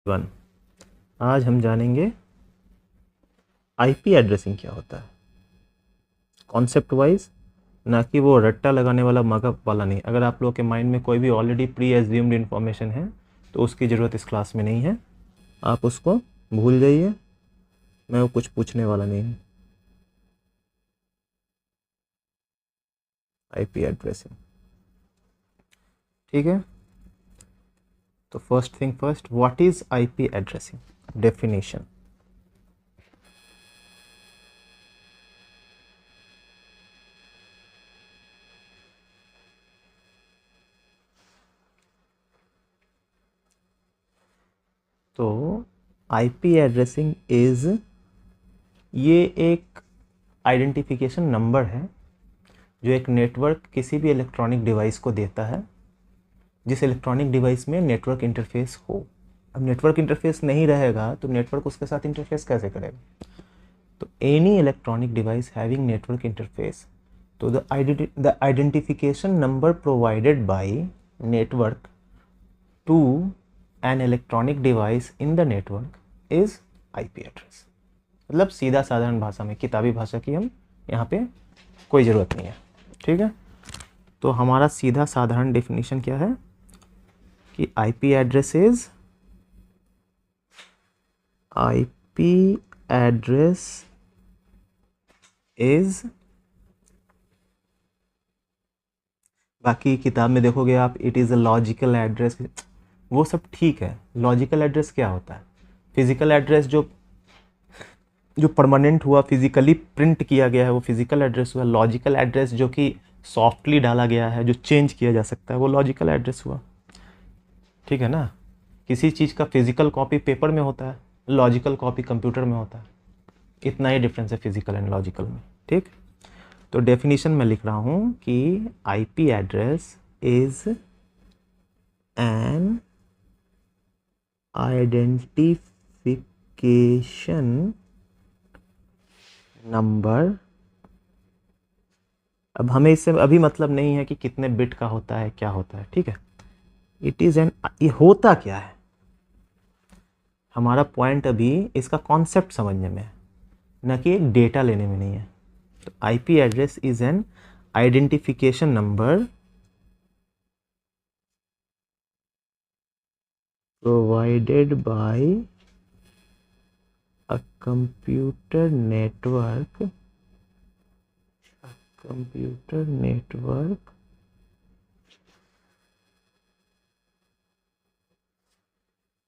One. आज हम जानेंगे आईपी एड्रेसिंग क्या होता है, कॉन्सेप्ट वाइज, ना कि वो रट्टा लगाने वाला मगअप वाला नहीं। अगर आप लोगों के माइंड में कोई भी ऑलरेडी प्री एज्यूम्ड इन्फॉर्मेशन है तो उसकी ज़रूरत इस क्लास में नहीं है, आप उसको भूल जाइए। मैं वो कुछ पूछने वाला नहीं हूँ। आईपी एड्रेसिंग, ठीक है। तो first thing first, what is IP addressing? Definition. तो आईपी एड्रेसिंग इज, ये एक आइडेंटिफिकेशन नंबर है जो एक नेटवर्क किसी भी इलेक्ट्रॉनिक डिवाइस को देता है, जिस इलेक्ट्रॉनिक डिवाइस में नेटवर्क इंटरफेस हो। अब नेटवर्क इंटरफेस नहीं रहेगा तो नेटवर्क उसके साथ इंटरफेस कैसे करेगा? तो any electronic device having network interface, तो the identification number provided by network to an electronic device in the network is IP address. मतलब सीधा साधारण भाषा में, किताबी भाषा की हम यहाँ पे कोई ज़रूरत नहीं है, ठीक है। तो हमारा सीधा साधारण डेफिनेशन क्या है कि IP address is, IP address is, बाकी किताब में देखोगे आप it is a logical address, वो सब ठीक है। लॉजिकल एड्रेस क्या होता है? फिजिकल एड्रेस जो जो परमानेंट हुआ, फिजिकली प्रिंट किया गया है, वो फिजिकल एड्रेस हुआ। लॉजिकल एड्रेस जो कि सॉफ्टली डाला गया है, जो चेंज किया जा सकता है, वो लॉजिकल एड्रेस हुआ, ठीक है ना। किसी चीज़ का फिजिकल कॉपी पेपर में होता है, लॉजिकल कॉपी कंप्यूटर में होता है। इतना ही डिफरेंस है फिजिकल एंड लॉजिकल में, ठीक। तो डेफिनेशन में लिख रहा हूँ कि IP address is an identification number. अब हमें इससे अभी मतलब नहीं है कि कितने बिट का होता है, क्या होता है, ठीक है। इट इज़ एन, ये होता क्या है, हमारा पॉइंट अभी इसका कॉन्सेप्ट समझने में है, न कि एक डेटा लेने में नहीं है। तो IP address is an identification number provided by a computer network,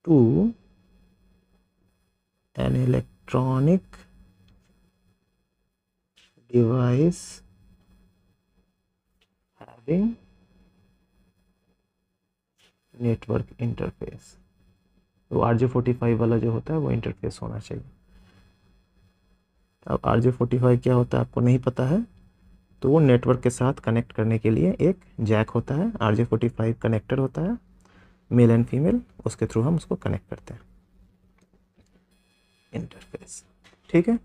to an electronic device having network interface। तो RJ45 वाला जो होता है वो इंटरफेस होना चाहिए। अब RJ45 क्या होता है आपको नहीं पता है, तो वो नेटवर्क के साथ कनेक्ट करने के लिए एक जैक होता है। RJ45 कनेक्टर होता है, मेल एंड फीमेल, उसके थ्रू हम उसको कनेक्ट करते हैं, इंटरफेस, ठीक है।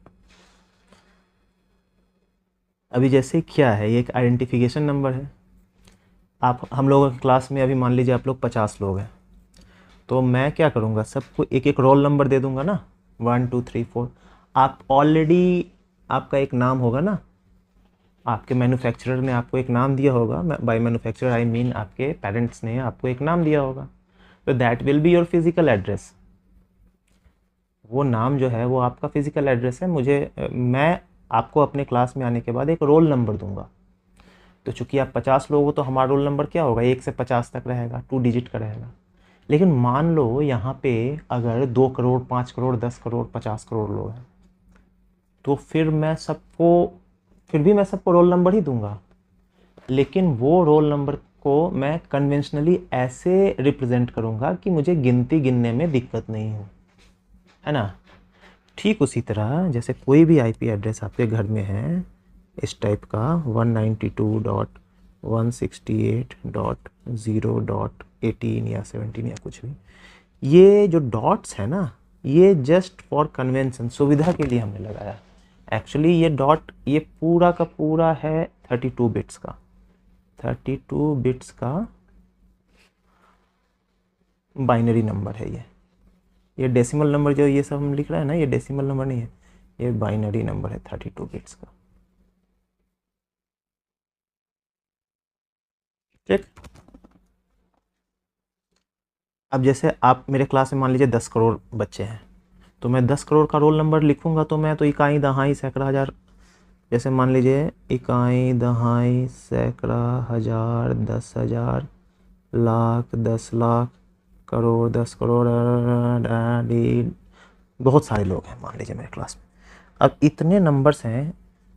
अभी जैसे क्या है, ये एक आइडेंटिफिकेशन नंबर है। आप हम लोगों की क्लास में अभी मान लीजिए आप लोग 50 लोग हैं, तो मैं क्या करूँगा, सबको एक एक रोल नंबर दे दूंगा ना, 1 2 3 4। आप ऑलरेडी, आपका एक नाम होगा ना, आपके मैन्युफैक्चरर ने आपको एक नाम दिया होगा। बाय मैन्युफैक्चरर आई मीन आपके पेरेंट्स ने आपको एक नाम दिया होगा, तो that will be your physical address. वो नाम जो है वो आपका फिजिकल एड्रेस है। मैं आपको अपने क्लास में आने के बाद एक रोल नंबर दूंगा। तो चूंकि आप 50 लोग हो तो हमारा रोल नंबर क्या होगा, 1 से 50 तक रहेगा, 2 डिजिट का रहेगा। लेकिन मान लो यहाँ पे अगर 2 करोड़, 5 करोड़, 10 करोड़, 50 करोड़ लोग हैं, तो फिर भी मैं सबको रोल नंबर ही दूंगा। लेकिन वो रोल नंबर को मैं कन्वेंशनली ऐसे रिप्रेजेंट करूंगा कि मुझे गिनती गिनने में दिक्कत नहीं हो, है ना। ठीक उसी तरह जैसे कोई भी आईपी एड्रेस आपके घर में है इस टाइप का, 192.168.0.18 या 17 या कुछ भी, ये जो डॉट्स है ना, ये जस्ट फॉर कन्वेंशन, सुविधा के लिए हमने लगाया। एक्चुअली ये डॉट, ये पूरा का पूरा है 32 बिट्स का, 32 बिट्स का बाइनरी नंबर है ये, ये डेसिमल नंबर जो ये सब हम लिख रहे हैं ना, ये डेसिमल नंबर नहीं है, ये बाइनरी नंबर है 32 बिट्स का। ठीक। अब जैसे आप मेरे क्लास में मान लीजिए 10 करोड़ बच्चे हैं, तो मैं 10 करोड़ का रोल नंबर लिखूंगा तो मैं तो इकाई दहाई सैकड़ा हज़ार, जैसे मान लीजिए इकाई दहाई सैकड़ा हज़ार 10,000 लाख 10 लाख करोड़ 10 करोड़ बहुत सारे लोग हैं मान लीजिए मेरे क्लास में। अब इतने नंबर्स हैं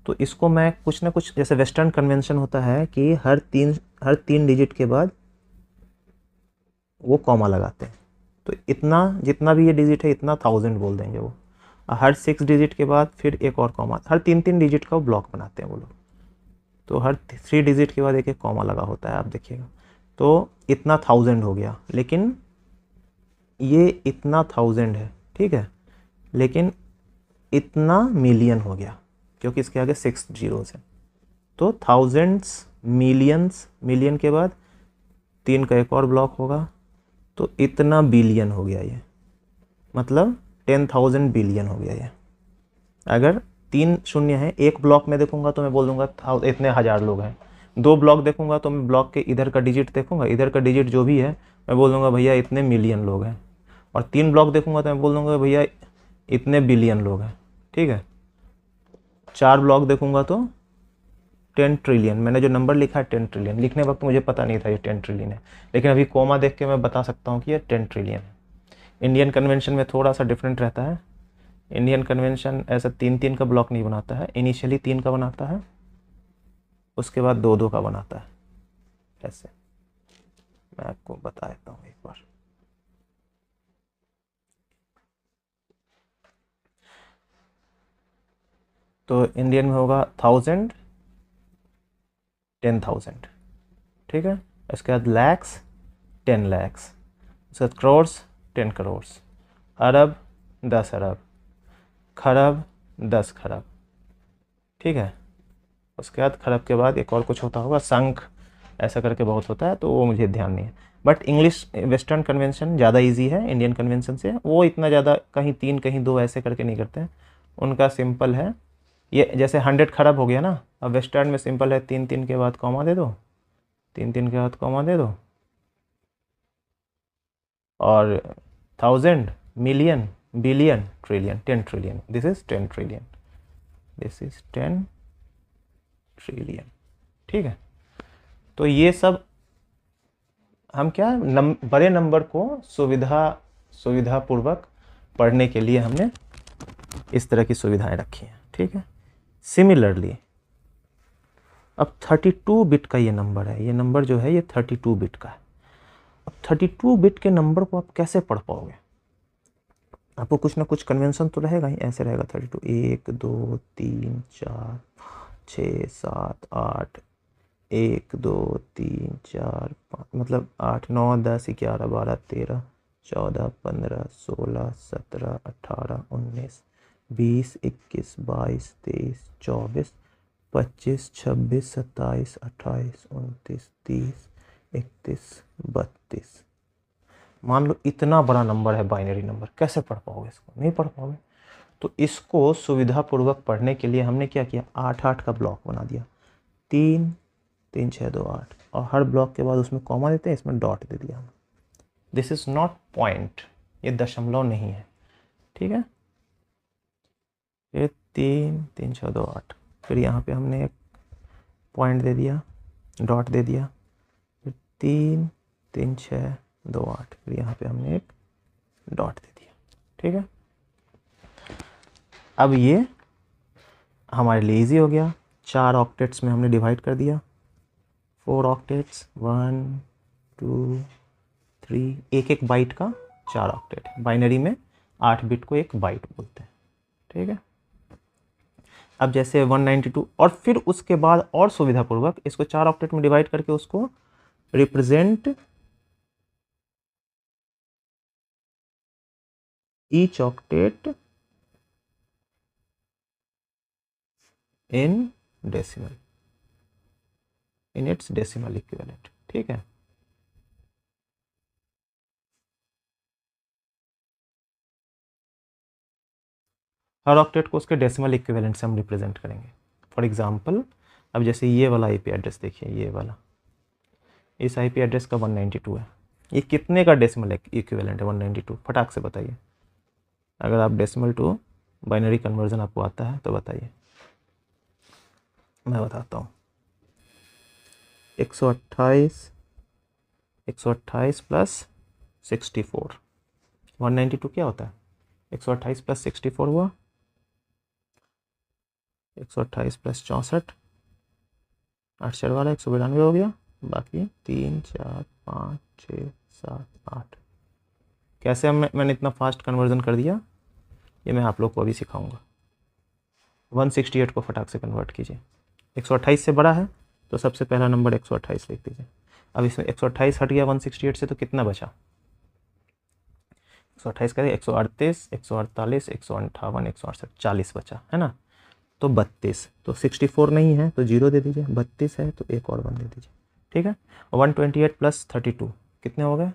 तो इसको मैं कुछ ना कुछ, जैसे वेस्टर्न कन्वेंशन होता है कि हर तीन डिजिट के बाद वो कॉमा लगाते हैं, तो इतना जितना भी ये डिजिट है इतना 1000 बोल देंगे वो। हर 6 डिजिट के बाद फिर एक और कॉमा, हर 3 3 डिजिट का वो ब्लॉक बनाते हैं वो लोग, तो हर 3 डिजिट के बाद एक एक कॉमा लगा होता है, आप देखिएगा। तो इतना 1000 हो गया, लेकिन ये इतना 1000 है, ठीक है, लेकिन इतना मिलियन हो गया क्योंकि इसके आगे 6 जीरोस हैं। तो थाउजेंड्स, मिलियंस, मिलियन के बाद 3 का एक और ब्लॉक होगा, तो इतना बिलियन हो गया ये, मतलब 10,000 बिलियन हो गया ये। अगर 3 शून्य है एक ब्लॉक में देखूंगा तो मैं बोल दूंगा इतने हज़ार लोग हैं। 2 ब्लॉक देखूंगा तो मैं ब्लॉक के इधर का डिजिट देखूंगा, इधर का डिजिट जो भी है मैं बोल दूंगा भैया इतने मिलियन लोग हैं। और 3 ब्लॉक देखूंगा तो मैं बोल दूंगा भैया इतने बिलियन लोग हैं, ठीक है। 4 ब्लॉक देखूंगा तो 10 ट्रिलियन, मैंने जो नंबर लिखा है 10 ट्रिलियन, लिखने वक्त मुझे पता नहीं था ये 10 ट्रिलियन है, लेकिन अभी कोमा देख के मैं बता सकता हूँ कि ये 10 ट्रिलियन है। इंडियन कन्वेंशन में थोड़ा सा डिफरेंट रहता है। इंडियन कन्वेंशन ऐसा 3 3 का ब्लॉक नहीं बनाता है, इनिशियली 3 का बनाता है, उसके बाद 2 2 का बनाता है। ऐसे मैं आपको बता देता हूँ एक बार। तो इंडियन में होगा 1000 10,000, ठीक है। इसके बाद लैक्स 10 लैक्स, उसके बाद करोर्स 10 करोर्स, अरब 10 अरब, खरब 10 खरब, ठीक है। उसके बाद खरब के बाद एक और कुछ होता होगा, संख, ऐसा करके बहुत होता है, तो वो मुझे ध्यान नहीं है। बट इंग्लिश वेस्टर्न कन्वेंशन ज़्यादा इजी है इंडियन कन्वेंशन से, वो इतना ज़्यादा कहीं 3 कहीं 2 ऐसे करके नहीं करते हैं, उनका सिंपल है। ये जैसे 100 खरब हो गया ना, अब वेस्टर्न में सिंपल है, 3 3 के बाद कॉमा दे दो, 3 3 के बाद कॉमा दे दो, और 1000 million billion trillion 10 trillion, this is 10 trillion, this is 10 trillion, ठीक है। तो ये सब हम क्या बड़े नंबर को सुविधापूर्वक पढ़ने के लिए हमने इस तरह की सुविधाएं रखी हैं, ठीक है। सिमिलरली अब 32 बिट का ये नंबर है, ये नंबर जो है ये 32 बिट का है। अब 32 बिट के नंबर को आप कैसे पढ़ पाओगे? आपको कुछ ना कुछ कन्वेंशन तो रहेगा ही, ऐसे रहेगा 32 1 2 3 4 6 7 8 1 2 3 4 5, मतलब 8 9 10 11 12 13 14 15 16 17 18 19 20 21 22 23 24 25 26 27 28 29 30 31 32। मान लो इतना बड़ा नंबर है बाइनरी नंबर, कैसे पढ़ पाओगे इसको? नहीं पढ़ पाओगे। तो इसको सुविधापूर्वक पढ़ने के लिए हमने क्या किया, 8 8 का ब्लॉक बना दिया, 3 3 6 2 8, और हर ब्लॉक के बाद उसमें कॉमा देते हैं, इसमें डॉट दे दिया। दिस इज नॉट पॉइंट, ये दशमलव नहीं है, ठीक है। फिर 3 3 6 2 8, फिर यहाँ पे हमने एक पॉइंट दे दिया, डॉट दे दिया, फिर 3 3 6 2 8, फिर यहाँ पे हमने एक डॉट दे दिया, ठीक है। अब ये हमारे लिए इजी हो गया, 4 ऑक्टेट्स में हमने डिवाइड कर दिया, 4 ऑक्टेट्स 1 2 3, एक एक बाइट का 4 ऑक्टेट, बाइनरी में 8 बिट को एक बाइट बोलते हैं, ठीक है। अब जैसे 192, और फिर उसके बाद और सुविधापूर्वक इसको 4 ऑक्टेट में डिवाइड करके उसको represent each octet in decimal, in its decimal equivalent, ठीक है। हर ऑक्टेट को उसके डेसिमल इक्विवेलेंट से हम रिप्रेजेंट करेंगे। फॉर एग्जांपल अब जैसे ये वाला आईपी एड्रेस देखिए, ये वाला, इस आईपी एड्रेस का 192 है, ये कितने का डेसिमल इक्विवेलेंट है? 192। फटाक से बताइए, अगर आप डेसिमल टू बाइनरी कन्वर्जन आपको आता है तो बताइए, मैं बताता हूँ। 128 प्लस 64, 192 क्या होता है? 128 प्लस 64 हुआ 128 प्लस 64, 8 वाला 192 हो गया, बाकी 3 4 5 6 7 8। कैसे मैंने इतना फास्ट कन्वर्जन कर दिया, ये मैं आप लोग को अभी सिखाऊंगा। 168 को फटाक से कन्वर्ट कीजिए। 128 से बड़ा है तो सबसे पहला नंबर 128 लिख दीजिए। अब इसमें 128 हट गया 168 से, तो कितना बचा? 128 का 138, 148, 158, 168, 40 बचा है ना। तो 32, तो 64 नहीं है तो 0 दे दीजिए, 32 है तो एक और 1 दे दीजिए, ठीक है। 128 प्लस 32 कितने हो गए?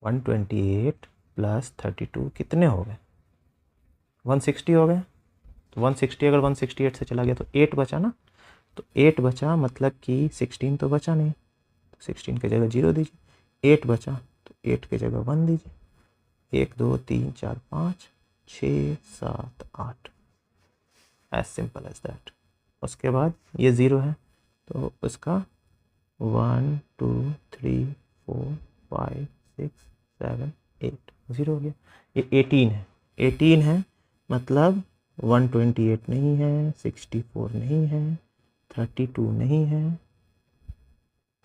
128 प्लस 32 कितने हो गए? 160 हो गए। तो 160 अगर 168 से चला गया तो 8 बचा ना, तो 8 बचा, मतलब कि 16 तो बचा नहीं, तो 16 की जगह 0 दीजिए। 8 बचा तो 8 की जगह 1 दीजिए। 1 2 3 4 5 6 7 8, एज सिंपल एज दैट। उसके बाद ये 0 है तो उसका 1 2 3 4 5 6 7 8, 0 हो गया। ये 18 है, 18 है मतलब 128 नहीं है, 64 नहीं है, 32 नहीं है,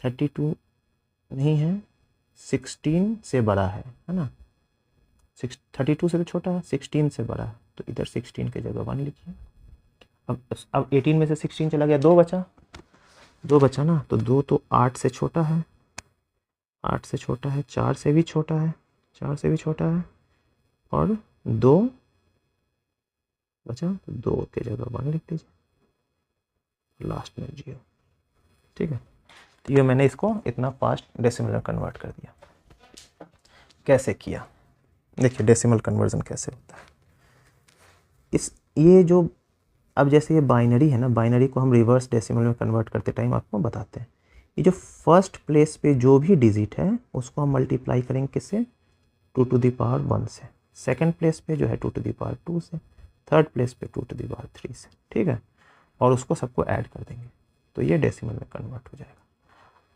32 नहीं है, 16 से बड़ा है ना। 32 से तो छोटा है, 16 से बड़ा है, तो इधर 16 की जगह 1 लिखिए। अब 18 में से 16 चला गया, 2 बचा, 2 बचा ना, तो 2 तो 8 से छोटा है, 8 से छोटा है, 4 से भी छोटा है, 4 से भी छोटा है, और 2 बचा, तो 2 की जगह 1 लिख दीजिए, लास्ट में 0, ठीक है। तो ये मैंने इसको इतना फास्ट डेसिमल में कन्वर्ट कर दिया। कैसे किया देखिए, डेसिमल कन्वर्जन कैसे होता है। ये जो अब जैसे ये बाइनरी है ना, बाइनरी को हम रिवर्स डेसिमल में कन्वर्ट करते टाइम आपको बताते हैं। ये जो फर्स्ट प्लेस पे जो भी डिजिट है उसको हम मल्टीप्लाई करेंगे किससे? 2 टू द पावर 1 से। सेकंड प्लेस पे जो है 2 टू द पावर 2 से, थर्ड प्लेस पे 2 टू द पावर 3 से, ठीक है। और उसको सबको ऐड कर देंगे तो ये डेसिमल में कन्वर्ट हो जाएगा।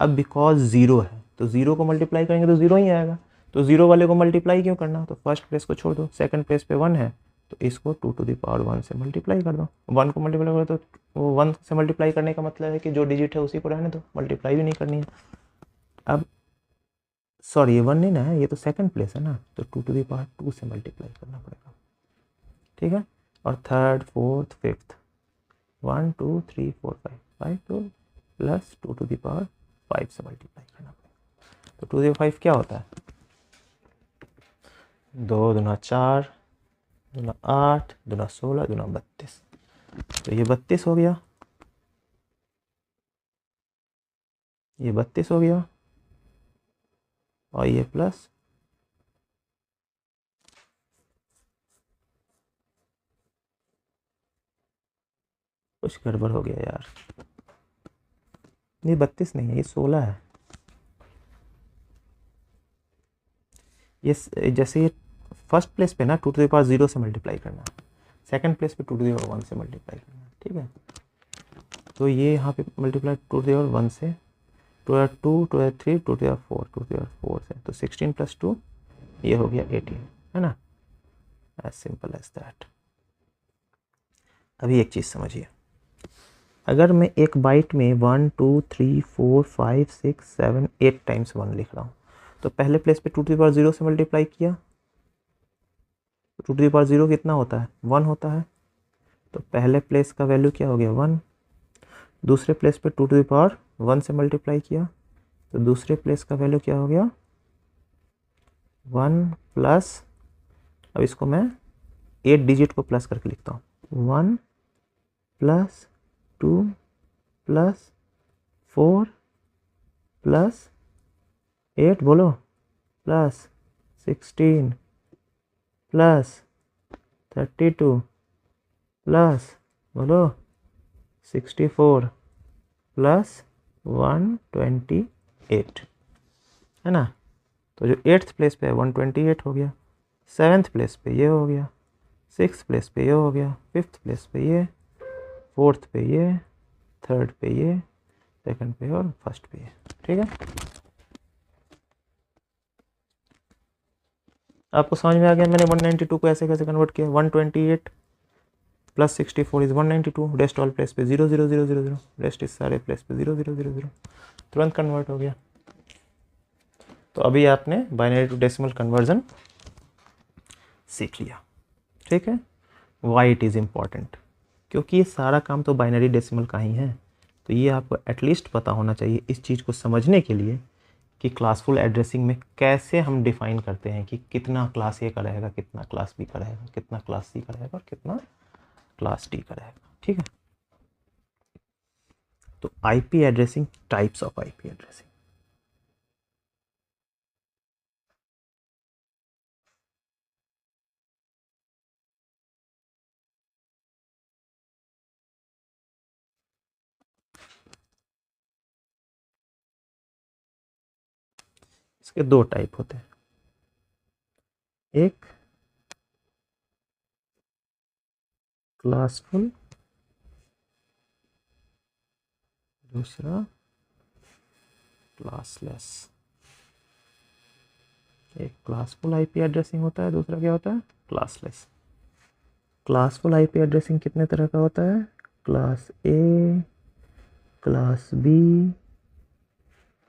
अब बिकॉज 0 है तो 0 को मल्टीप्लाई करेंगे तो 0 ही आएगा, तो 0 वाले को मल्टीप्लाई क्यों करना? तो फर्स्ट प्लेस को छोड़ दो, सेकंड प्लेस पे 1 है तो इसको 2 टू द पावर 1 से मल्टीप्लाई कर दो। 1 को मल्टीप्लाई करो तो वो 1 से मल्टीप्लाई करने का मतलब है कि जो डिजिट है उसी को रहने दो, मल्टीप्लाई भी नहीं करनी है। अब सॉरी, ये 1 नहीं ना है, ये तो सेकंड प्लेस है ना, तो 2 टू द पावर 2 से मल्टीप्लाई करना पड़ेगा, ठीक है। और थर्ड फोर्थ फिफ्थ 1 2 3 4 5 5 तो प्लस 2 टू द पावर 5 से मल्टीप्लाई करना पड़ेगा। तो 2 टू द 5 क्या होता है? 2 दूना 4 दूना 8 दूना 16 दूना 32, तो ये 32 हो गया, ये 32 हो गया, और ये प्लस कुछ गड़बड़ हो गया यार, ये 32 नहीं है, ये 16 है। ये जैसे ये फर्स्ट प्लेस पे ना 2 टू द पावर 0 से मल्टीप्लाई करना, सेकंड प्लेस पे 2 टू द पावर 1 से मल्टीप्लाई करना, ठीक है। तो ये यहाँ पे मल्टीप्लाई 2 टू द पावर 1 से, 2 to the 2 to the 3 2 to the 4 2 to the 4 से, तो 16 प्लस 2 ये हो गया 18, है ना, एज सिंपल एज दैट। अभी एक चीज़ समझिए, अगर मैं एक बाइट में 1 2 3 4 5 6 7 8 टाइम्स 1 लिख रहा हूँ, तो पहले प्लेस पे 2 टू द पावर 0 से मल्टीप्लाई किया, 2 टू द पावर 0 कितना होता है? 1 होता है, तो पहले प्लेस का वैल्यू क्या हो गया? 1। दूसरे प्लेस पे 2 टू द पावर 1 से मल्टीप्लाई किया, तो दूसरे प्लेस का वैल्यू क्या हो गया? 1 प्लस, अब इसको मैं 8 डिजिट को प्लस करके लिखता हूँ, 1 प्लस 2 प्लस 4 प्लस 8 बोलो, प्लस 16 प्लस 32 प्लस बोलो 64 प्लस 128 है ना। तो जो 8th प्लेस पे है 128 हो गया, 7th प्लेस पे ये हो गया, 6th प्लेस पे ये हो गया, 5th प्लेस पे ये, 4th पे ये, 3rd पे ये, 2nd पे और 1st पे ये। ठीक है, आपको समझ में आ गया मैंने 192 को ऐसे कैसे कन्वर्ट किया। 128 plus 64 is 192, rest all place पे 0 0 0 0 0, रेस्ट इस सारे प्लेस पे 0 0 0 0, तुरंत कन्वर्ट हो गया। तो अभी आपने बाइनरी टू डेसिमल कन्वर्जन सीख लिया। ठीक है, वाई इट इज़ इम्पॉर्टेंट, क्योंकि ये सारा काम तो बाइनरी डेसिमल का ही है। तो ये आपको एटलीस्ट पता होना चाहिए इस चीज़ को समझने के लिए कि क्लासफुल एड्रेसिंग में कैसे हम डिफाइन करते हैं कि कितना क्लास ए का रहेगा, कितना क्लास बी का रहेगा, कितना क्लास सी का रहेगा और कितना क्लास डी का रहेगा। ठीक है, तो IP addressing, types of IP addressing. इसके दो टाइप होते हैं, एक क्लासफुल, दूसरा क्लासलेस। एक क्लासफुल आईपी एड्रेसिंग होता है, दूसरा क्या होता है, क्लासलेस। क्लासफुल आईपी एड्रेसिंग कितने तरह का होता है, class A, class B,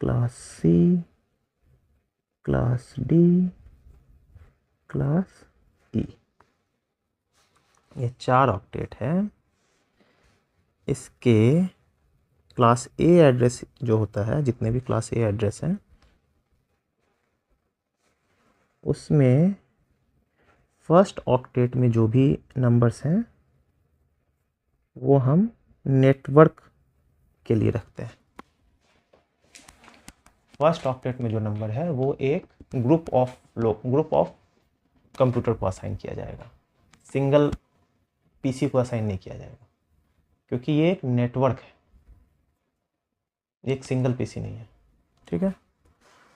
class C, class D, class E. ये 4 ऑक्टेट है। इसके क्लास ए एड्रेस जो होता है, जितने भी क्लास ए एड्रेस हैं उसमें फर्स्ट ऑक्टेट में जो भी नंबर्स हैं वो हम नेटवर्क के लिए रखते हैं। फर्स्ट ऑक्टेट में जो नंबर है वो एक ग्रुप ऑफ कंप्यूटर को असाइन किया जाएगा, सिंगल पीसी को असाइन नहीं किया जाएगा, क्योंकि ये एक नेटवर्क है, एक सिंगल पीसी नहीं है। ठीक है,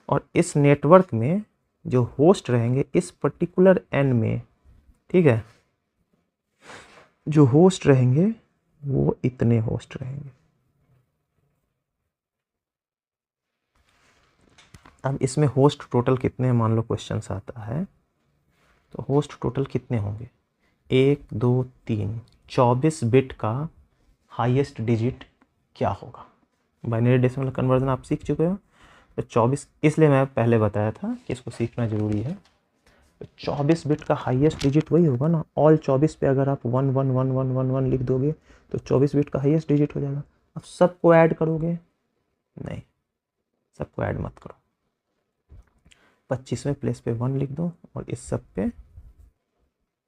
और इस नेटवर्क में जो होस्ट रहेंगे इस पर्टिकुलर एन में, ठीक है, जो होस्ट रहेंगे वो इतने होस्ट रहेंगे। अब इसमें होस्ट टोटल कितने हैं, मान लो क्वेश्चन आता है तो होस्ट टोटल कितने होंगे, 1 2 3, 24 बिट का हाईएस्ट डिजिट क्या होगा। बाइनरी डेसिमल कन्वर्जन आप सीख चुके हो, तो 24, इसलिए मैं पहले बताया था कि इसको सीखना ज़रूरी है। तो 24 बिट का हाईएस्ट डिजिट वही होगा ना, ऑल 24 पे अगर आप 1 1 1 1 1 1 लिख दोगे तो 24 बिट का हाईएस्ट डिजिट हो जाएगा। अब सबको ऐड करोगे, नहीं, सबको ऐड मत करो, 25वें प्लेस पे 1 लिख दो और इस सब पे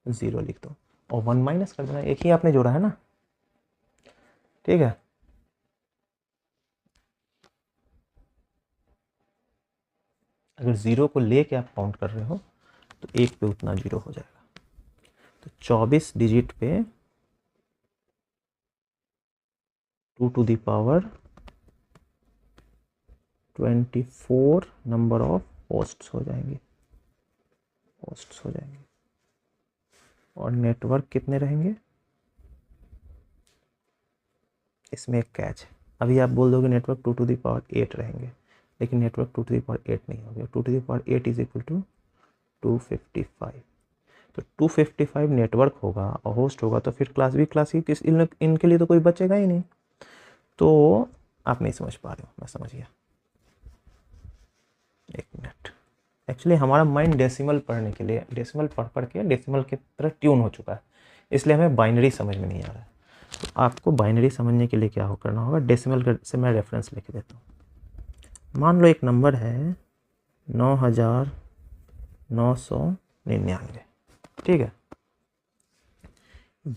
0 लिख दो और 1 माइनस कर देना, एक ही आपने जोड़ा है ना। ठीक है, अगर 0 को लेके आप काउंट कर रहे हो तो 1 पे उतना 0 हो जाएगा। तो 24 डिजिट पे 2 to the power 24 number of hosts हो जाएंगे, और नेटवर्क कितने रहेंगे। इसमें एक कैच है, अभी आप बोल दोगे नेटवर्क 2 टू द पावर 8 रहेंगे, लेकिन नेटवर्क 2 टू द पावर 8 नहीं होगा। 2 to the power 8 is equal to 255। तो 255 नेटवर्क होगा और होस्ट होगा, तो फिर क्लास बी क्लास सी किस इनके लिए तो कोई बचेगा ही नहीं। तो आप नहीं समझ पा रहे हो, मैं समझ गया। एक मिनट, एक्चुअली हमारा माइंड डेसिमल पढ़ने के लिए, डेसिमल पढ़ के डेसिमल की तरह ट्यून हो चुका है, इसलिए हमें बाइनरी समझ में नहीं आ रहा है। तो आपको बाइनरी समझने के लिए क्या करना होगा, डेसिमल से मैं रेफरेंस लिख देता हूँ। मान लो एक नंबर है 9999, ठीक है।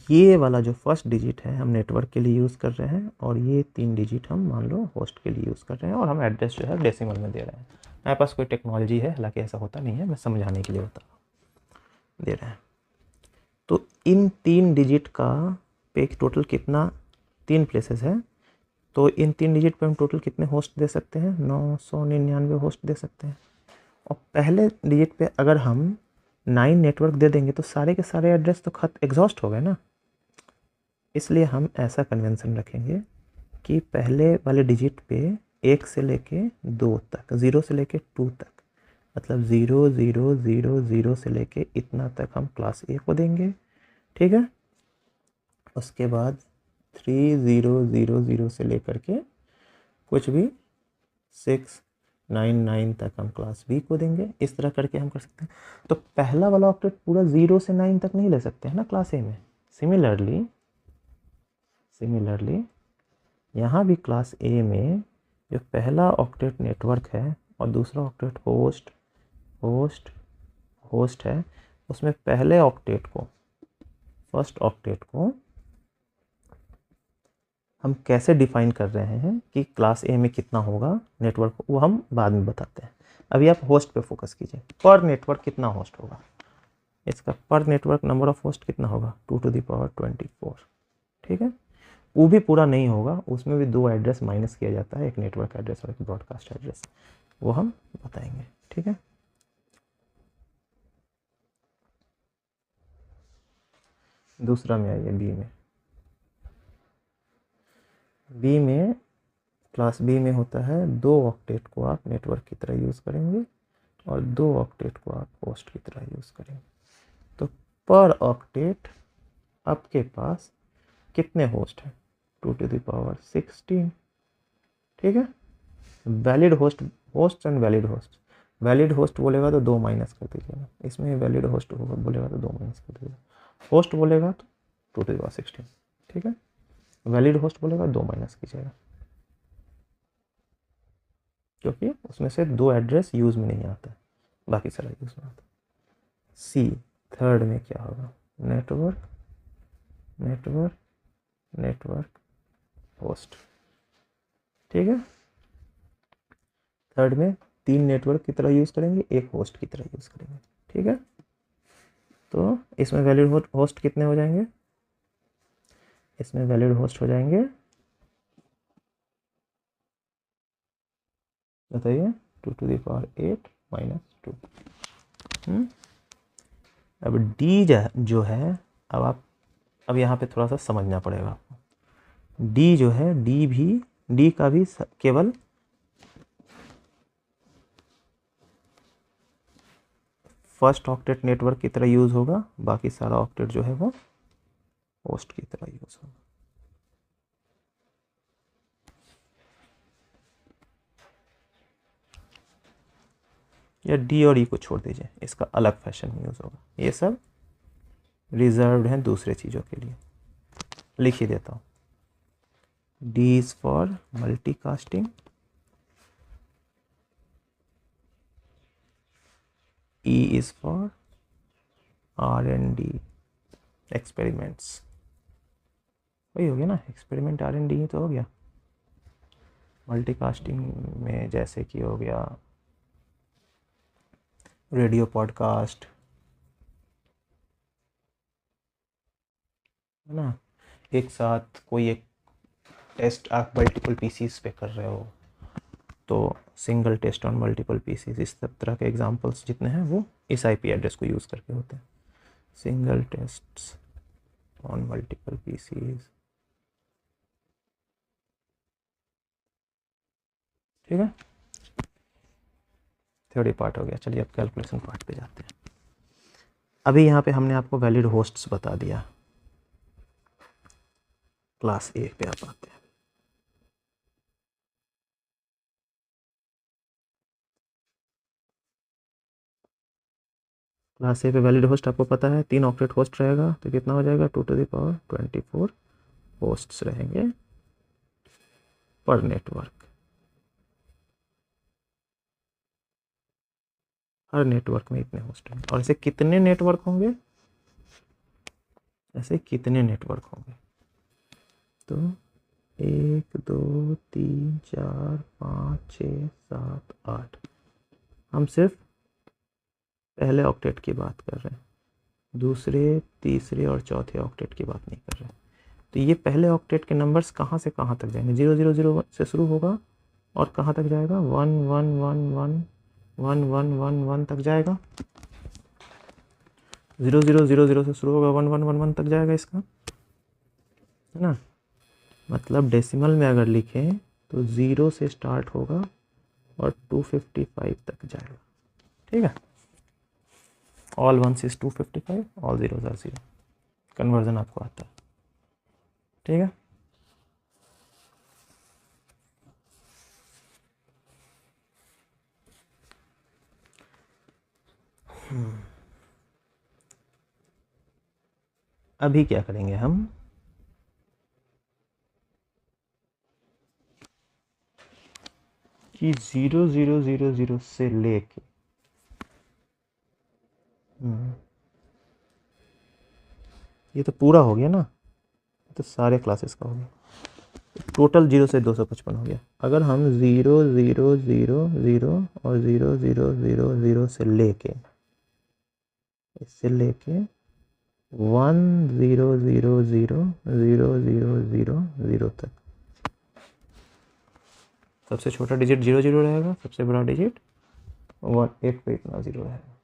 ये वाला जो फर्स्ट डिजिट है हम नेटवर्क के लिए यूज़ कर रहे हैं, और ये 3 डिजिट हम मान लो होस्ट के लिए यूज़ कर रहे हैं, और हम एड्रेस जो है डेसिमल में दे रहे हैं। मेरे पास कोई टेक्नोलॉजी है, हालांकि ऐसा होता नहीं है, मैं समझाने के लिए बता दे रहे हैं। तो इन 3 डिजिट का पे टोटल कितना, 3 प्लेसेस है, तो इन 3 डिजिट पे हम टोटल कितने होस्ट दे सकते हैं, 999 होस्ट दे सकते हैं। और पहले डिजिट पे अगर हम 9 नेटवर्क दे देंगे तो सारे के सारे एड्रेस तो एग्जॉस्ट हो गए ना। इसलिए हम ऐसा कन्वेंशन रखेंगे कि पहले वाले डिजिट पे 1 से लेके 2 तक, 0 से लेके 2 तक, मतलब 0 0 0 0 से लेके इतना तक हम क्लास ए को देंगे, ठीक है। उसके बाद 3 0 0 0 से लेकर के कुछ भी 6 9 9 तक हम क्लास बी को देंगे। इस तरह करके हम कर सकते हैं। तो पहला वाला ऑक्टेट पूरा 0 से 9 तक नहीं ले सकते हैं ना क्लास ए में। सिमिलरली यहाँ भी क्लास ए में जो पहला ऑक्टेट नेटवर्क है और दूसरा ऑक्टेट होस्ट है, उसमें पहले ऑक्टेट को, फर्स्ट ऑक्टेट को हम कैसे डिफाइन कर रहे हैं कि क्लास ए में कितना होगा नेटवर्क, वो हम बाद में बताते हैं। अभी आप होस्ट पे फोकस कीजिए। पर नेटवर्क कितना होस्ट होगा, इसका पर नेटवर्क नंबर ऑफ होस्ट कितना होगा, 2^24, ठीक है। वो भी पूरा नहीं होगा, उसमें भी 2 एड्रेस माइनस किया जाता है, एक नेटवर्क एड्रेस और एक ब्रॉडकास्ट एड्रेस, वो हम बताएंगे, ठीक है। दूसरा में आइए, बी में क्लास बी में होता है 2 ऑक्टेट को आप नेटवर्क की तरह यूज़ करेंगे और 2 ऑक्टेट को आप होस्ट की तरह यूज़ करेंगे। तो पर ऑक्टेट आपके पास कितने होस्ट हैं, 2^16, ठीक है। Valid host and valid host बोलेगा तो 2 माइनस कर दीजिएगा, इसमें वैलिड होस्ट बोलेगा तो 2 माइनस कर दीजिएगा, होस्ट बोलेगा तो 2^16, ठीक है। वैलिड होस्ट बोलेगा 2 माइनस कीजिएगा, क्योंकि उसमें से 2 एड्रेस यूज़ में नहीं आता है, बाकी सारा यूज़ में आता है। सी थर्ड में क्या होगा, नेटवर्क होस्ट, ठीक है। थर्ड में 3 नेटवर्क की तरह यूज़ करेंगे, 1 होस्ट की तरह यूज़ करेंगे, ठीक है। तो इसमें वैलिड होस्ट कितने हो जाएंगे, इसमें वैलिड होस्ट हो जाएंगे, बताइए, 2^8 - 2। अब डी जो है, अब यहाँ पे थोड़ा सा समझना पड़ेगा आपको। डी जो है, डी का भी केवल फर्स्ट ऑक्टेट नेटवर्क की तरह यूज़ होगा, बाकी सारा ऑक्टेट जो है वो होस्ट की तरह यूज़ होगा। या डी और ई को छोड़ दीजिए, इसका अलग फैशन में यूज़ होगा, ये सब रिजर्व्ड हैं दूसरे चीज़ों के लिए। लिख ही देता हूँ, D is for multicasting, E is for R&D experiments, वही हो गया ना, एक्सपेरिमेंट R&D ही तो हो गया। मल्टीकास्टिंग में जैसे कि हो गया रेडियो पॉडकास्ट, है ना, एक साथ कोई एक टेस्ट आप मल्टीपल पीसीज पे कर रहे हो, तो single test on multiple PCs, इस सब तरह के एग्जांपल्स जितने हैं वो इस आईपी एड्रेस को यूज़ करके होते हैं, single tests on multiple PCs, ठीक है। थ्योरी पार्ट हो गया, चलिए अब कैलकुलेशन पार्ट पे जाते हैं। अभी यहाँ पे हमने आपको वैलिड होस्ट्स बता दिया, क्लास ए पे आप आते हैं। क्लास ए पे वैलिड होस्ट आपको पता है 3 ऑक्टेट होस्ट रहेगा, तो कितना हो जाएगा, 2^24 होस्ट्स रहेंगे पर नेटवर्क। हर नेटवर्क में इतने होस्ट हैं, और ऐसे कितने नेटवर्क होंगे, तो 1 2 3 4 5 6 7 8, हम सिर्फ पहले ऑक्टेट की बात कर रहे हैं, दूसरे, तीसरे और चौथे ऑक्टेट की बात नहीं कर रहे। तो ये पहले ऑक्टेट के नंबर्स कहाँ से कहाँ तक जाएंगे? 0001 से शुरू होगा और कहाँ तक जाएगा? 11111111 तक जाएगा। 0000 से शुरू होगा 1111 तक जाएगा इसका, है ना। मतलब डेसिमल में अगर लिखें तो 0 से स्टार्ट होगा और 255 तक जाएगा। ठीक है, all ones is 255, all zeros are 0। Conversion आपको आता है। ठीक है, अभी क्या करेंगे हम, कि 0000 से लेके ये तो पूरा हो गया ना, तो सारे क्लासेस का हो गया। टोटल 0 से 255 हो गया। अगर हम 0000 और 0000 से लेके, इससे लेके 100000 तक, सबसे छोटा डिजिट 00 रहेगा, सबसे बड़ा डिजिट 1 एक पे इतना 0 रहेगा।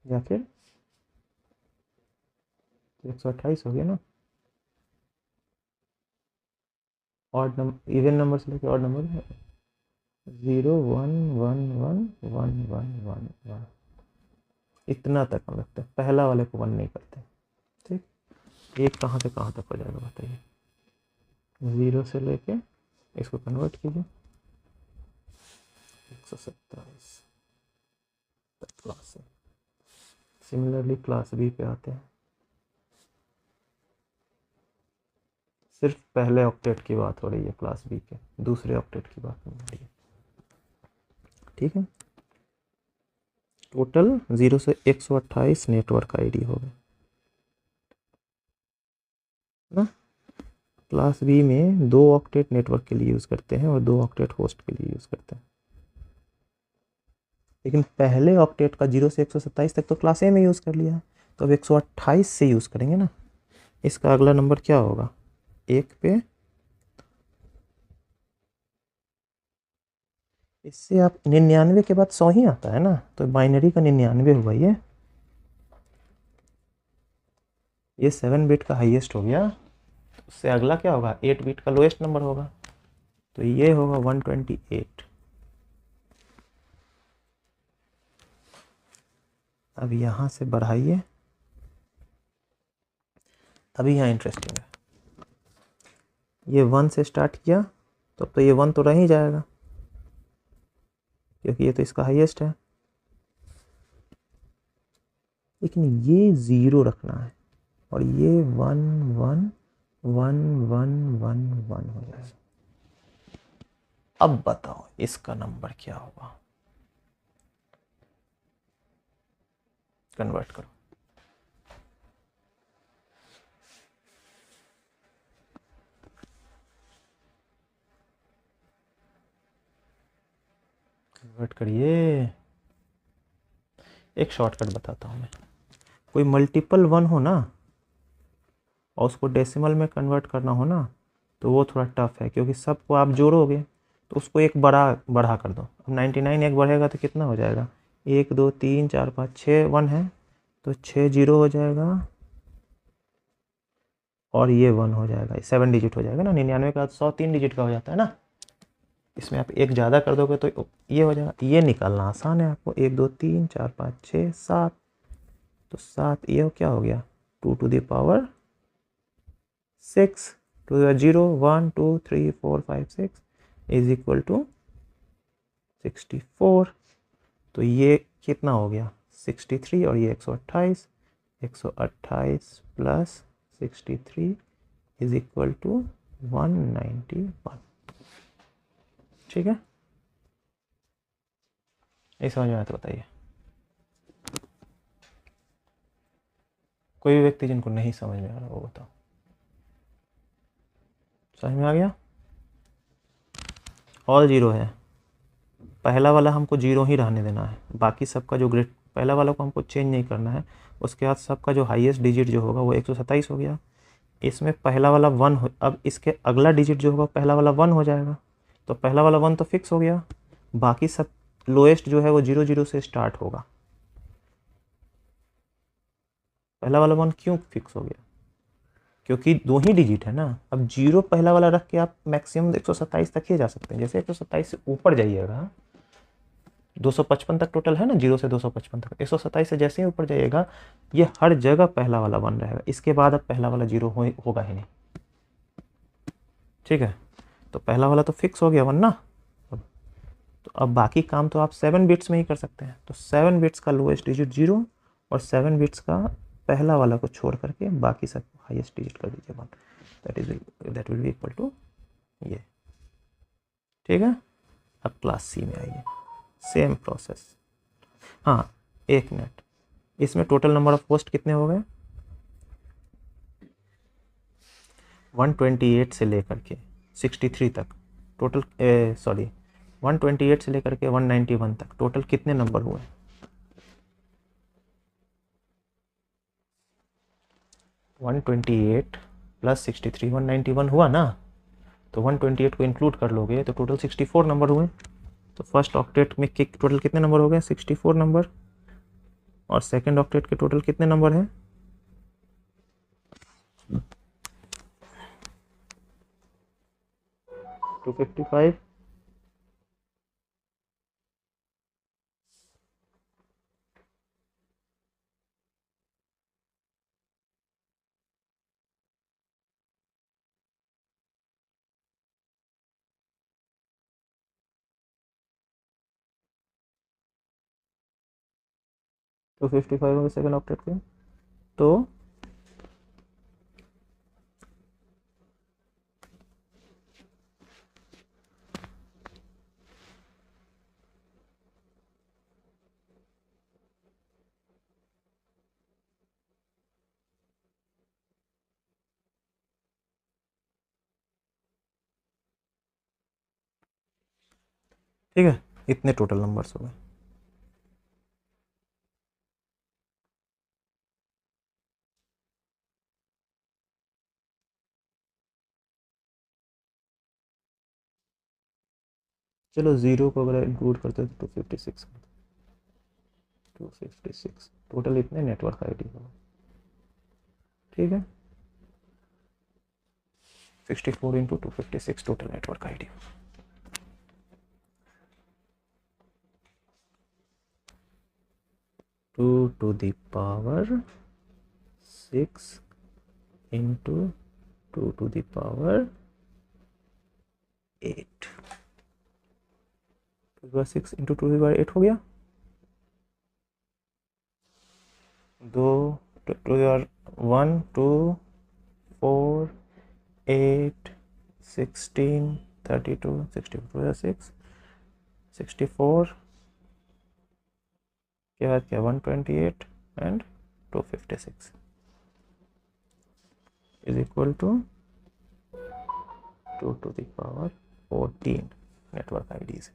या फिर 128 हो गया ना। ऑड नंबर, इवन नंबर से लेके ऑड नंबर 0111111 इतना तक हम रखते हैं, पहला वाले को 1 नहीं करते। ठीक, एक कहाँ से कहाँ तक हो जाएगा बताइए? 0 से लेके इसको कन्वर्ट कीजिए 127 तक क्लास है। सिमिलरली क्लास बी पे आते हैं, सिर्फ पहले ऑक्टेट की बात हो रही है क्लास बी के, दूसरे ऑक्टेट की बात नहीं हो रही है। ठीक है, टोटल 0 से 128 नेटवर्क आईडी हो गए ना। क्लास बी में 2 ऑक्टेट नेटवर्क के लिए यूज़ करते हैं और 2 ऑक्टेट होस्ट के लिए यूज़ करते हैं। लेकिन पहले ऑक्टेट का 0 से 127 तक तो क्लास ए में यूज़ कर लिया है, तो अब 128 से यूज़ करेंगे ना। इसका अगला नंबर क्या होगा? 1 पे, इससे आप 99 के बाद 100 ही आता है ना, तो बाइनरी का 99 हुआ ये 7 बिट का हाईएस्ट हो गया। उससे अगला क्या होगा? 8 बिट का लोएस्ट नंबर होगा, तो ये होगा 128। अब यहाँ से बढ़ाइए, अभी यहाँ इंटरेस्टिंग है। ये 1 से स्टार्ट किया तो ये 1 तो रह ही जाएगा, क्योंकि ये तो इसका हाईएस्ट है। लेकिन ये 0 रखना है और ये 1 1 1 1 1 1 हो जाएगा। अब बताओ इसका नंबर क्या होगा? कन्वर्ट करो। कन्वर्ट करिए। एक शॉर्टकट बताता हूँ मैं। कोई मल्टीपल 1 हो ना और उसको डेसिमल में कन्वर्ट करना हो ना, तो वो थोड़ा टफ है, क्योंकि सबको आप जोड़ोगे तो उसको एक बढ़ा कर दो। अब 99 एक बढ़ेगा तो कितना हो जाएगा? 1 2 3 4 5 6 1 है, तो 6 0 हो जाएगा और ये 1 हो जाएगा, 7 डिजिट हो जाएगा ना। 99 का 100 3 डिजिट का हो जाता है ना। इसमें आप एक ज़्यादा कर दोगे तो ये हो जाएगा। ये निकालना आसान है आपको। 1 2 3 4 5 6 7, तो 7 ये क्या हो गया? 2 to the power 6 to the 0 1 2 3 4 5 6 is equal to 64। तो ये कितना हो गया? 63 और ये 128, 128 प्लस 63 इज इक्वल टू 191। ठीक है, ये समझ में आया तो बताइए। कोई भी व्यक्ति जिनको नहीं समझ में आ रहा वो बताओ। समझ में आ गया? ऑल 0 है, पहला वाला हमको 0 ही रहने देना है, बाकी सबका जो ग्रेड पहला वाला को हमको चेंज नहीं करना है। उसके बाद सबका जो हाईएस्ट डिजिट जो होगा वो 127 हो गया। इसमें पहला वाला 1 हो, अब इसके अगला डिजिट जो होगा पहला वाला 1 हो जाएगा, तो पहला वाला 1 तो फिक्स हो गया। बाकी सब लोएस्ट जो है वो 0 0 से स्टार्ट होगा। पहला वाला 1 क्यों फिक्स हो गया? क्योंकि 2 ही डिजिट है ना। अब 0 पहला वाला रख के आप मैक्सिमम 127 तक ही जा सकते हैं। जैसे 127 से ऊपर जाइएगा, 255 तक टोटल है ना, 0 से 255 तक, 127 से जैसे ही ऊपर जाइएगा ये हर जगह पहला वाला 1 रहेगा। इसके बाद अब पहला वाला 0 होगा ही नहीं। ठीक है, तो पहला वाला तो फिक्स हो गया 1 ना। तो अब बाकी काम तो आप 7 बिट्स में ही कर सकते हैं। तो 7 बिट्स का लोएस्ट डिजिट 0 और 7 बिट्स का पहला वाला को छोड़ करके बाकी सब हाईएस्ट डिजिट कर दीजिए 1। That will be equal to ये। ठीक है, अब क्लास सी में आइए, सेम प्रोसेस। हाँ, 1 मिनट, इसमें टोटल नंबर ऑफ होस्ट कितने हो गए? 128 से लेकर के 63 तक टोटल, सॉरी 128 से लेकर के 191 तक टोटल कितने नंबर हुए? 128 प्लस 63 191 हुआ ना। तो 128 को इंक्लूड कर लोगे तो टोटल 64 नंबर हुए। तो फर्स्ट ऑक्टेट में टोटल कितने नंबर हो गए? 64 नंबर। और सेकंड ऑक्टेट के टोटल कितने नंबर हैं? 255। तो 55 हो गए सेकंड ऑक्टेट के। तो ठीक है, इतने टोटल नंबर्स हो गए। चलो 0 को अगर इंक्लूड करते तो 256 256 टोटल इतने नेटवर्क आईडी हो। ठीक है, 64 into 256 total network ID. Two to the power 6 into 2 to the power 8, 6 into 2 to the power 8 हो गया। 2 टू द 1 2 4 8 16 32 64 6 64 के बाद क्या 128 and 256 is equal to 2 to the power 14 network IDs.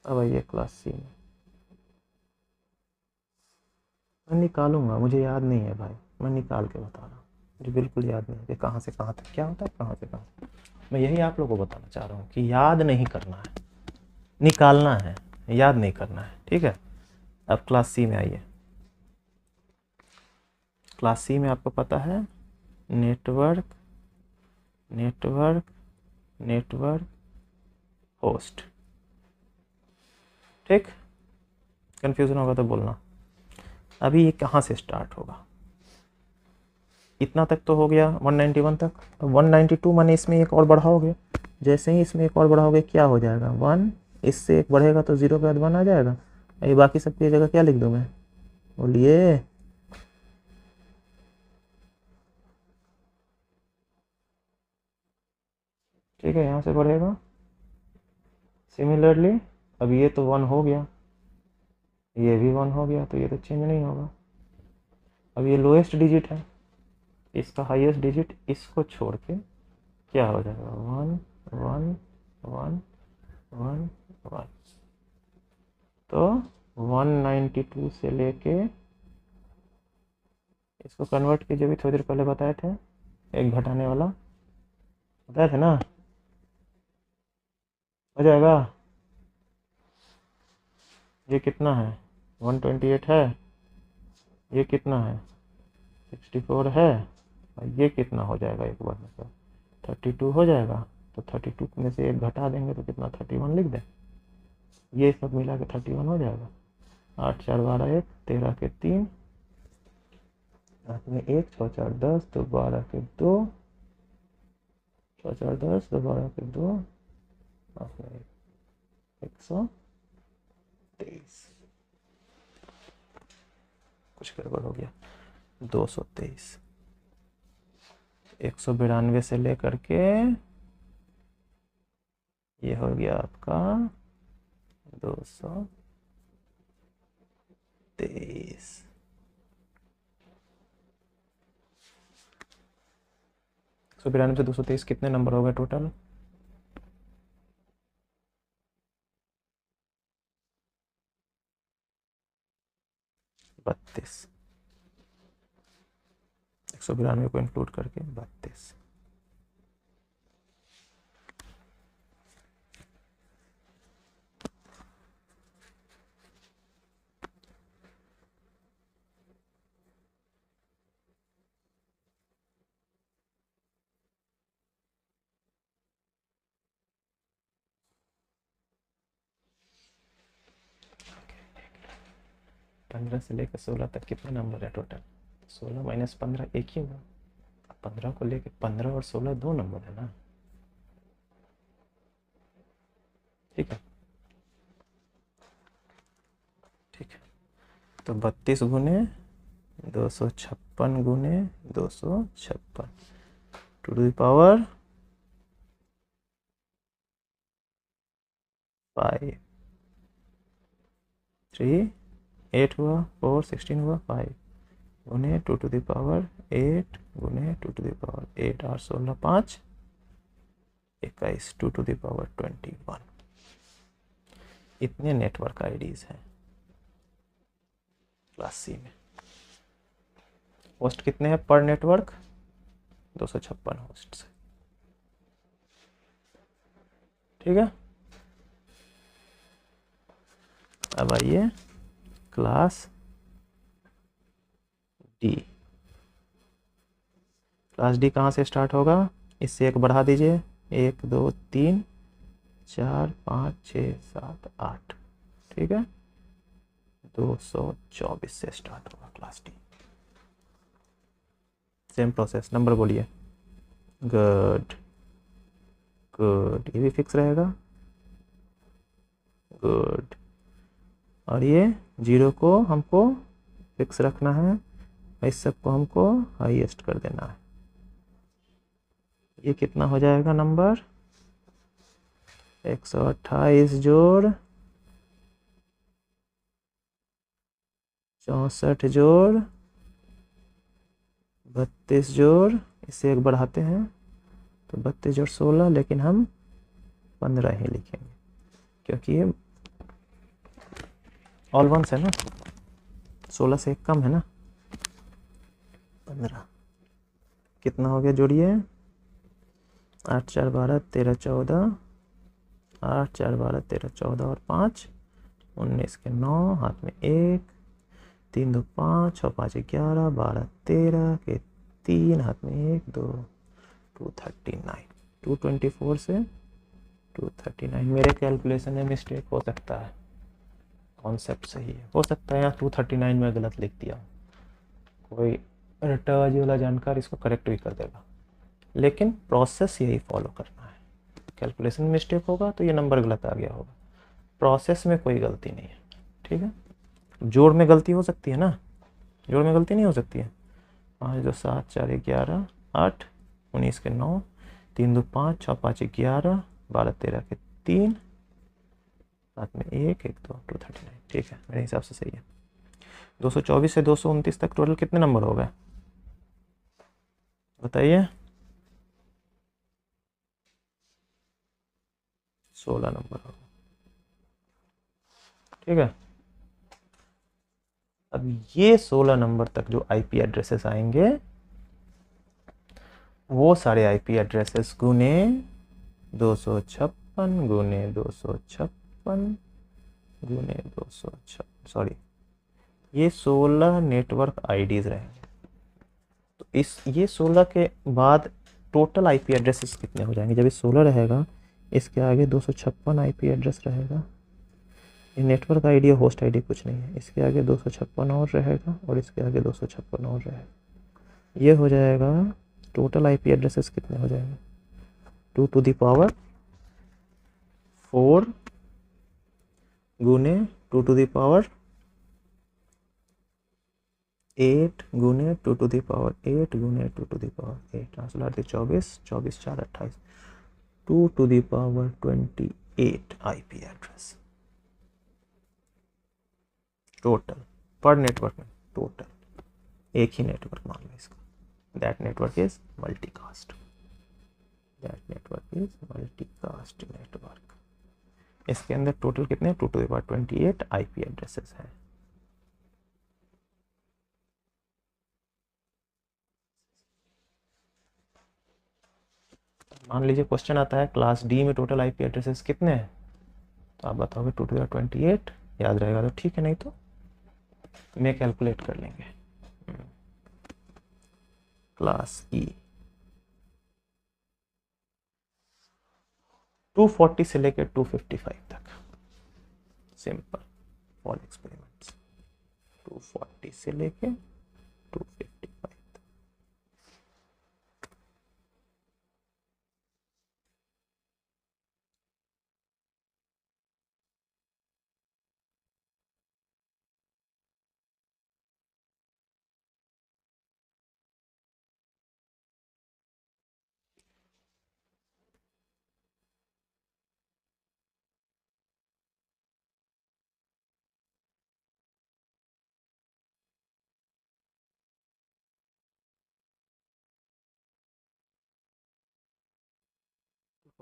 अब आइए क्लास सी में। मैं निकालूंगा, मुझे याद नहीं है भाई, मैं निकाल के बता रहा हूँ। मुझे बिल्कुल याद नहीं है कि कहाँ से कहाँ तक क्या होता है, कहाँ से कहाँ। मैं यही आप लोगों को बताना चाह रहा हूँ कि याद नहीं करना है, निकालना है, याद नहीं करना है। ठीक है, अब क्लास सी में आइए। क्लास सी में आपको पता है नेटवर्क नेटवर्क नेटवर्क होस्ट। ठीक, कंफ्यूजन होगा तो बोलना। अभी ये कहाँ से स्टार्ट होगा? इतना तक तो हो गया 191 तक। अब 192 माने इसमें एक और बढ़ाओगे। जैसे ही इसमें एक और बढ़ाओगे क्या हो जाएगा? 1, इससे एक बढ़ेगा तो 0 के बाद 1 आ जाएगा। ये बाकी सबकी जगह क्या लिख दूँ मैं? बोलिए। ठीक है, यहाँ से बढ़ेगा। सिमिलरली अब ये तो 1 हो गया, ये भी 1 हो गया, तो ये तो चेंज नहीं होगा। अब ये लोएस्ट डिजिट है, इसका हाईएस्ट डिजिट इसको छोड़ के क्या हो जाएगा? 1 1 1 1 1। तो 192 से लेके, इसको कन्वर्ट कीजिए, भी थोड़ी देर पहले बताए थे, एक घटाने वाला बताए थे ना, हो जाएगा। ये कितना है, 128 है, ये कितना है, 64 है, और ये कितना हो जाएगा एक बार मतलब 32 हो जाएगा। तो 32 में से एक घटा देंगे तो कितना, 31 लिख दें, ये सब मिला के 31 हो जाएगा। 8 4 12 1 13 के 3, हाथ में 1 6 4 10 2 12 के 2, 6 4 10 2 12 के 2, हाथ में 123, कुछ गड़बड़ हो गया, 223, 192 से लेकर के ये हो गया आपका 223। 192 से 223 कितने नंबर हो गए टोटल, 32। 192 को इंक्लूड करके 32। पंद्रह से लेकर 16 तक कितने नंबर है टोटल, 16 माइनस 15 एक ही हुआ, 15 को लेकर 15 और 16 दो नंबर है ना, ठीक है। ठीक है, तो 32 गुने 256 गुने 256 टू द पावर 5, 3 8 हुआ, 4 16 हुआ, 5 गुने 2 टू द पावर 8 गुने 2 to the power 8, 8 16 5 21, 2 to the power 21। इतने नेटवर्क आईडीज हैं क्लास सी में। होस्ट कितने हैं पर नेटवर्क, 256 होस्ट है, ठीक है। अब आइए क्लास डी। क्लास डी कहाँ से स्टार्ट होगा, इससे एक बढ़ा दीजिए, 1 2 3 4 5 6 7 8, ठीक है। 224 से स्टार्ट होगा class D. Same process, number बोलिए, गुड गुड, ये भी फिक्स रहेगा, गुड। और ये 0 को हमको फिक्स रखना है, इस सब को हमको हाईएस्ट कर देना है। ये कितना हो जाएगा नंबर, 128 जोड़ 64 जोड़ 32 जोड़, इससे एक बढ़ाते हैं तो 32 जोड़ 16, लेकिन हम 15 ही लिखेंगे क्योंकि ये ऑल वंस है ना, 16 से एक कम है ना, 15। कितना हो गया जोड़िए, 8 4 12 13 14, 8 4 12 13 14 और 5 19 के 9, हाथ में 1 3 2 5 और 5 11 12 13 के 3, हाथ में 1 2 239, 224 से 239। मेरे कैलकुलेशन में मिस्टेक हो सकता है, कॉन्सेप्ट सही है, हो सकता है यहाँ 239 में गलत लिख दिया, कोई रट्टाबाजी वाला जानकार इसको करेक्ट भी कर देगा, लेकिन प्रोसेस यही फॉलो करना है। कैलकुलेशन मिस्टेक होगा तो ये नंबर गलत आ गया होगा, प्रोसेस में कोई गलती नहीं है, ठीक है। जोड़ में गलती हो सकती है ना, जोड़ में गलती नहीं हो सकती है, 5 2 7 4 11 8 19 के 9 3 2 5 6 5 11 12 13 के 3, हाथ में 1 1 2 239, ठीक है, मेरे हिसाब से सही है। 224 से 229 तक टोटल कितने नंबर हो गए बताइए, 16 नंबर हो गए, ठीक है। अब ये 16 नंबर तक जो आईपी एड्रेसेस आएंगे वो सारे आईपी एड्रेसेस गुने 256 गुने 256 गुने 256, सॉरी ये 16 नेटवर्क आईडीज रहेंगे। तो इस ये 16 के बाद टोटल आईपी एड्रेसेस कितने हो जाएंगे? जब ये 16 रहेगा इसके आगे 256 आईपी एड्रेस रहेगा। ये नेटवर्क आईडी और होस्ट आईडी कुछ नहीं है, इसके आगे 256 और रहेगा और इसके आगे 256 और रहेगा। ये हो जाएगा टोटल आईपी एड्रेसेस कितने हो जाएंगे? 2 टू द पावर 4 गुने 2 टू द पावर 8 गुने 2 टू द पावर 8 गुने 2 to the power 8, 24, 24 4 28, 2 to the power 28 IP address total पर नेटवर्क में। टोटल एक ही नेटवर्क मान लो इसका, that network is multicast, that network is multicast network. इसके अंदर टोटल कितने? 2 to the power 28 IP addresses हैं। मान लीजिए क्वेश्चन आता है क्लास डी में टोटल आईपी एड्रेसेस कितने हैं, तो आप बताओगे 2 टू द पावर 28, याद रहेगा तो ठीक है, नहीं तो मैं कैलकुलेट कर लेंगे। क्लास ई 240 से लेकर 255 तक, सिंपल फॉर एक्सपेरिमेंट्स, 240 से लेकर 255 तक।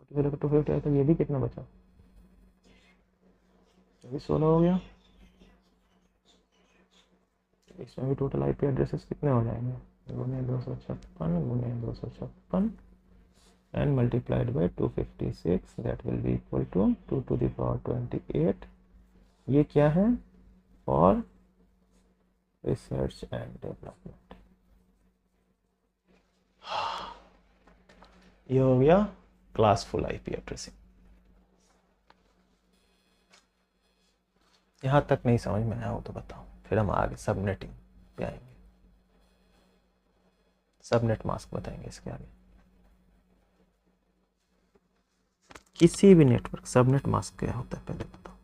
तो 250 तक ये भी कितना बचा? ये भी 16 हो गया। इसमें भी टोटल आईपी एड्रेसेस कितने हो जाएंगे? गुने 256 गुने 256 and multiplied by 256, that will be equal to 2 to the power 28। ये क्या है? for research and development। ये हो गया क्लासफुल आईपी एड्रेसिंग। यहाँ तक नहीं समझ में आया हो तो बताओ, फिर हम आगे सबनेटिंग पे आएंगे, सबनेट मास्क बताएंगे इसके आगे। किसी भी नेटवर्क सबनेट मास्क क्या होता है पहले बताओ।